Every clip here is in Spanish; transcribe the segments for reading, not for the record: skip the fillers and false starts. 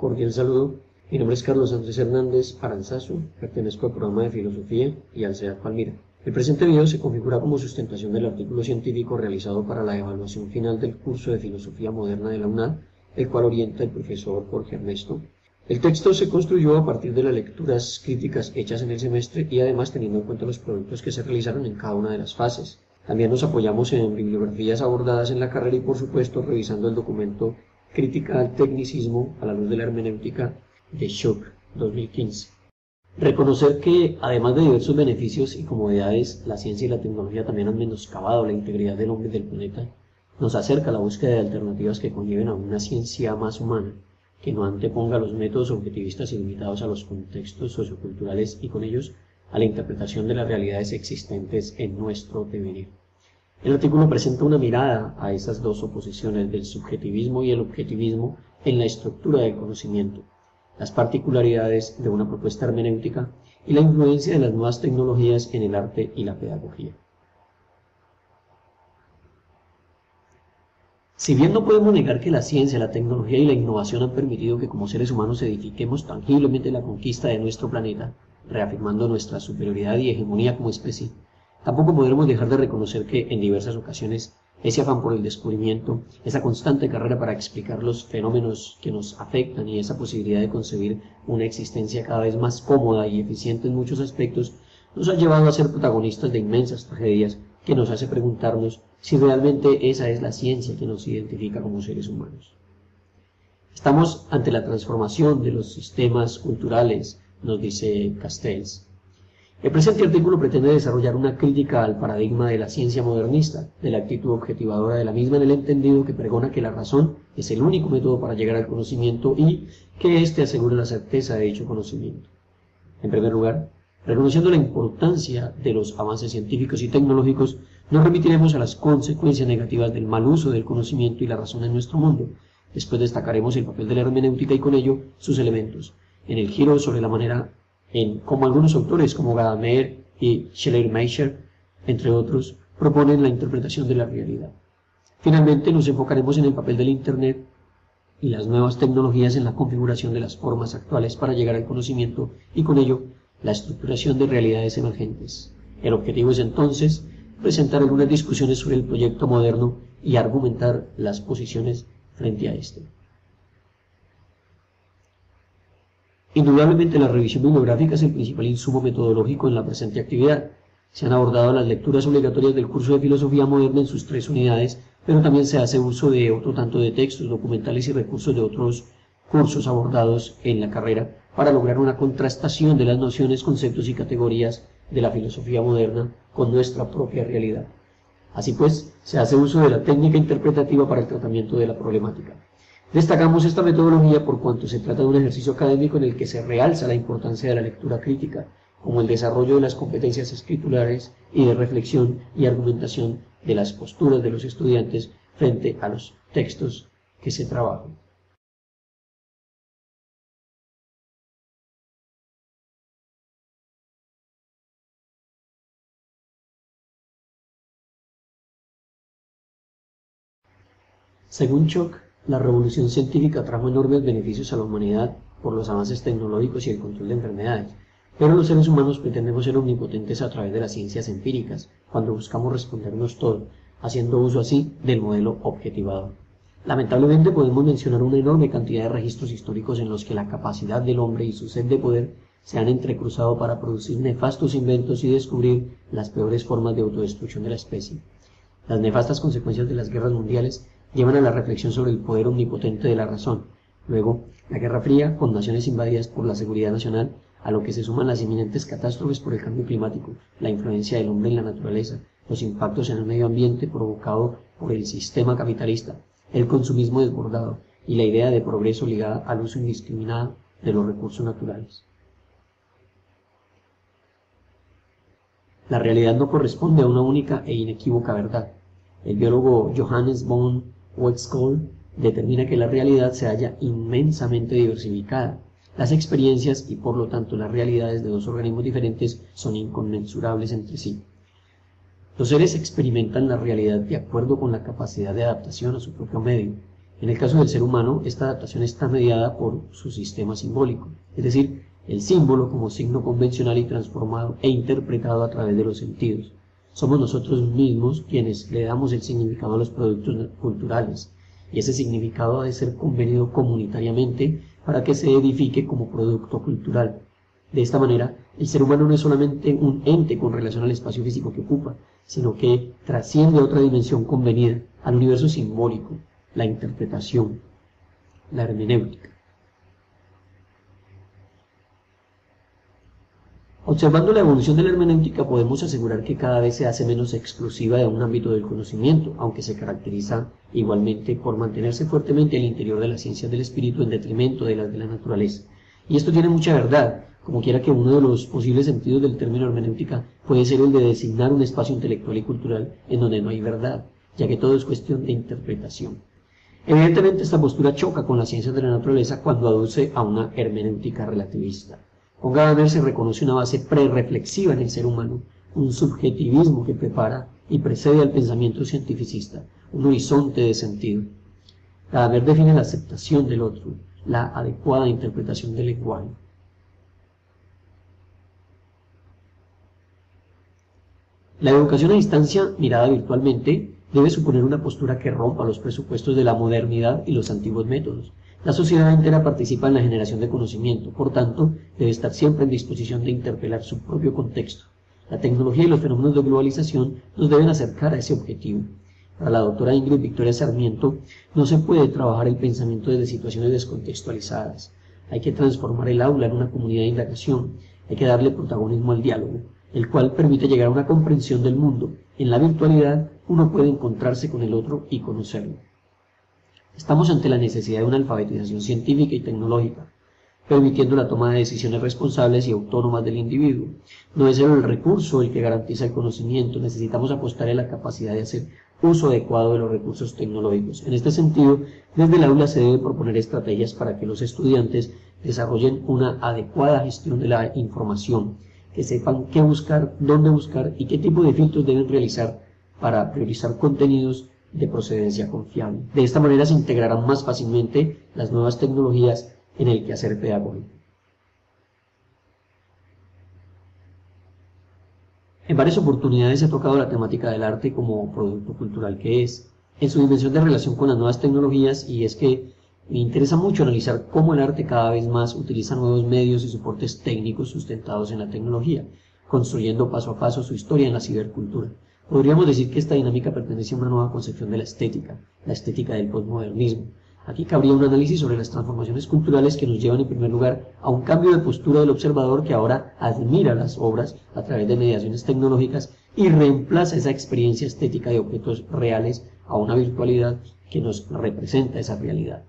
Cordial saludo. Mi nombre es Carlos Andrés Hernández Aranzazu, pertenezco al programa de Filosofía y al CEAD Palmira. El presente video se configura como sustentación del artículo científico realizado para la evaluación final del curso de Filosofía Moderna de la UNAD, el cual orienta el profesor Jorge Ernesto. El texto se construyó a partir de las lecturas críticas hechas en el semestre y además teniendo en cuenta los proyectos que se realizaron en cada una de las fases. También nos apoyamos en bibliografías abordadas en la carrera y por supuesto revisando el documento Crítica al Tecnicismo a la luz de la hermenéutica de Schuck, 2015. Reconocer que, además de diversos beneficios y comodidades, la ciencia y la tecnología también han menoscabado la integridad del hombre y del planeta, nos acerca a la búsqueda de alternativas que conlleven a una ciencia más humana, que no anteponga los métodos objetivistas y limitados a los contextos socioculturales y con ellos a la interpretación de las realidades existentes en nuestro devenir. El artículo presenta una mirada a esas dos oposiciones del subjetivismo y el objetivismo en la estructura del conocimiento, las particularidades de una propuesta hermenéutica y la influencia de las nuevas tecnologías en el arte y la pedagogía. Si bien no podemos negar que la ciencia, la tecnología y la innovación han permitido que como seres humanos edifiquemos tangiblemente la conquista de nuestro planeta, reafirmando nuestra superioridad y hegemonía como especie, tampoco podremos dejar de reconocer que, en diversas ocasiones, ese afán por el descubrimiento, esa constante carrera para explicar los fenómenos que nos afectan y esa posibilidad de concebir una existencia cada vez más cómoda y eficiente en muchos aspectos, nos ha llevado a ser protagonistas de inmensas tragedias que nos hace preguntarnos si realmente esa es la ciencia que nos identifica como seres humanos. Estamos ante la transformación de los sistemas culturales, nos dice Castells. El presente artículo pretende desarrollar una crítica al paradigma de la ciencia modernista, de la actitud objetivadora de la misma en el entendido que pregona que la razón es el único método para llegar al conocimiento y que éste asegure la certeza de dicho conocimiento. En primer lugar, reconociendo la importancia de los avances científicos y tecnológicos, nos remitiremos a las consecuencias negativas del mal uso del conocimiento y la razón en nuestro mundo. Después destacaremos el papel de la hermenéutica y con ello sus elementos, en el giro sobre la manera en cómo algunos autores como Gadamer y Schleiermacher, entre otros, proponen la interpretación de la realidad. Finalmente nos enfocaremos en el papel del Internet y las nuevas tecnologías en la configuración de las formas actuales para llegar al conocimiento y con ello la estructuración de realidades emergentes. El objetivo es entonces presentar algunas discusiones sobre el proyecto moderno y argumentar las posiciones frente a este. Indudablemente la revisión bibliográfica es el principal insumo metodológico en la presente actividad. Se han abordado las lecturas obligatorias del curso de Filosofía Moderna en sus 3 unidades, pero también se hace uso de otro tanto de textos, documentales y recursos de otros cursos abordados en la carrera para lograr una contrastación de las nociones, conceptos y categorías de la filosofía moderna con nuestra propia realidad. Así pues, se hace uso de la técnica interpretativa para el tratamiento de la problemática. Destacamos esta metodología por cuanto se trata de un ejercicio académico en el que se realza la importancia de la lectura crítica, como el desarrollo de las competencias escriturares y de reflexión y argumentación de las posturas de los estudiantes frente a los textos que se trabajan. Según Schuck, la revolución científica trajo enormes beneficios a la humanidad por los avances tecnológicos y el control de enfermedades, pero los seres humanos pretendemos ser omnipotentes a través de las ciencias empíricas, cuando buscamos respondernos todo, haciendo uso así del modelo objetivador. Lamentablemente podemos mencionar una enorme cantidad de registros históricos en los que la capacidad del hombre y su sed de poder se han entrecruzado para producir nefastos inventos y descubrir las peores formas de autodestrucción de la especie. Las nefastas consecuencias de las guerras mundiales llevan a la reflexión sobre el poder omnipotente de la razón. Luego, la Guerra Fría, con naciones invadidas por la seguridad nacional, a lo que se suman las inminentes catástrofes por el cambio climático, la influencia del hombre en la naturaleza, los impactos en el medio ambiente provocado por el sistema capitalista, el consumismo desbordado y la idea de progreso ligada al uso indiscriminado de los recursos naturales. La realidad no corresponde a una única e inequívoca verdad. El biólogo Johannes von Uexküll determina que la realidad se halla inmensamente diversificada. Las experiencias y por lo tanto las realidades de dos organismos diferentes son inconmensurables entre sí. Los seres experimentan la realidad de acuerdo con la capacidad de adaptación a su propio medio. En el caso del ser humano, esta adaptación está mediada por su sistema simbólico, es decir, el símbolo como signo convencional y transformado e interpretado a través de los sentidos. Somos nosotros mismos quienes le damos el significado a los productos culturales, y ese significado ha de ser convenido comunitariamente para que se edifique como producto cultural. De esta manera, el ser humano no es solamente un ente con relación al espacio físico que ocupa, sino que trasciende a otra dimensión convenida, al universo simbólico, la interpretación, la hermenéutica. Observando la evolución de la hermenéutica podemos asegurar que cada vez se hace menos exclusiva de un ámbito del conocimiento, aunque se caracteriza igualmente por mantenerse fuertemente al interior de las ciencias del espíritu en detrimento de las de la naturaleza. Y esto tiene mucha verdad, como quiera que uno de los posibles sentidos del término hermenéutica puede ser el de designar un espacio intelectual y cultural en donde no hay verdad, ya que todo es cuestión de interpretación. Evidentemente esta postura choca con las ciencias de la naturaleza cuando aduce a una hermenéutica relativista. Con Gadamer se reconoce una base prereflexiva en el ser humano, un subjetivismo que prepara y precede al pensamiento cientificista, un horizonte de sentido. Gadamer define la aceptación del otro, la adecuada interpretación del lenguaje. La educación a distancia, mirada virtualmente, debe suponer una postura que rompa los presupuestos de la modernidad y los antiguos métodos. La sociedad entera participa en la generación de conocimiento, por tanto, debe estar siempre en disposición de interpelar su propio contexto. La tecnología y los fenómenos de globalización nos deben acercar a ese objetivo. Para la doctora Ingrid Victoria Sarmiento, no se puede trabajar el pensamiento desde situaciones descontextualizadas. Hay que transformar el aula en una comunidad de indagación, hay que darle protagonismo al diálogo, el cual permite llegar a una comprensión del mundo. En la virtualidad, uno puede encontrarse con el otro y conocerlo. Estamos ante la necesidad de una alfabetización científica y tecnológica, permitiendo la toma de decisiones responsables y autónomas del individuo. No es el recurso el que garantiza el conocimiento, necesitamos apostar en la capacidad de hacer uso adecuado de los recursos tecnológicos. En este sentido, desde el aula se deben proponer estrategias para que los estudiantes desarrollen una adecuada gestión de la información, que sepan qué buscar, dónde buscar y qué tipo de filtros deben realizar para priorizar contenidos de procedencia confiable. De esta manera se integrarán más fácilmente las nuevas tecnologías en el quehacer pedagógico. En varias oportunidades he tocado la temática del arte como producto cultural que es, en su dimensión de relación con las nuevas tecnologías, y es que me interesa mucho analizar cómo el arte cada vez más utiliza nuevos medios y soportes técnicos sustentados en la tecnología, construyendo paso a paso su historia en la cibercultura. Podríamos decir que esta dinámica pertenece a una nueva concepción de la estética del posmodernismo. Aquí cabría un análisis sobre las transformaciones culturales que nos llevan en primer lugar a un cambio de postura del observador que ahora admira las obras a través de mediaciones tecnológicas y reemplaza esa experiencia estética de objetos reales a una virtualidad que nos representa esa realidad.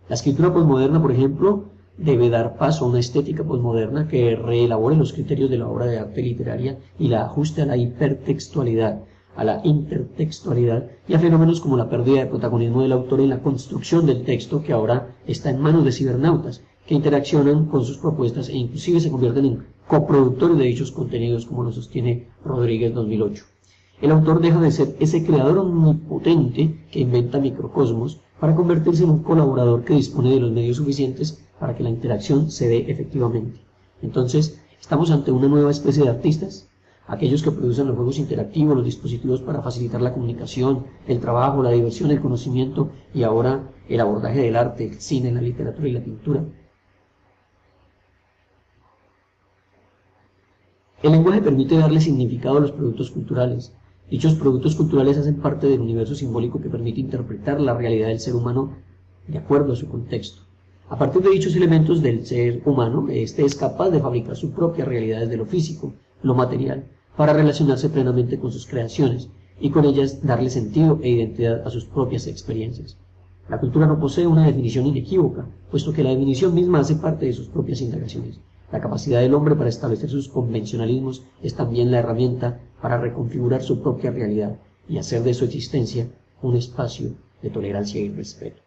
La escritura posmoderna, por ejemplo, debe dar paso a una estética posmoderna que reelabore los criterios de la obra de arte literaria y la ajuste a la hipertextualidad, a la intertextualidad y a fenómenos como la pérdida de protagonismo del autor en la construcción del texto, que ahora está en manos de cibernautas que interaccionan con sus propuestas e inclusive se convierten en coproductores de dichos contenidos, como lo sostiene Rodríguez 2008. El autor deja de ser ese creador omnipotente que inventa microcosmos para convertirse en un colaborador que dispone de los medios suficientes para que la interacción se dé efectivamente. Entonces, estamos ante una nueva especie de artistas, aquellos que producen los juegos interactivos, los dispositivos para facilitar la comunicación, el trabajo, la diversión, el conocimiento y ahora el abordaje del arte, el cine, la literatura y la pintura. El lenguaje permite darle significado a los productos culturales. Dichos productos culturales hacen parte del universo simbólico que permite interpretar la realidad del ser humano de acuerdo a su contexto. A partir de dichos elementos del ser humano, éste es capaz de fabricar su propia realidad desde lo físico, lo material, para relacionarse plenamente con sus creaciones y con ellas darle sentido e identidad a sus propias experiencias. La cultura no posee una definición inequívoca, puesto que la definición misma hace parte de sus propias indagaciones. La capacidad del hombre para establecer sus convencionalismos es también la herramienta para reconfigurar su propia realidad y hacer de su existencia un espacio de tolerancia y respeto.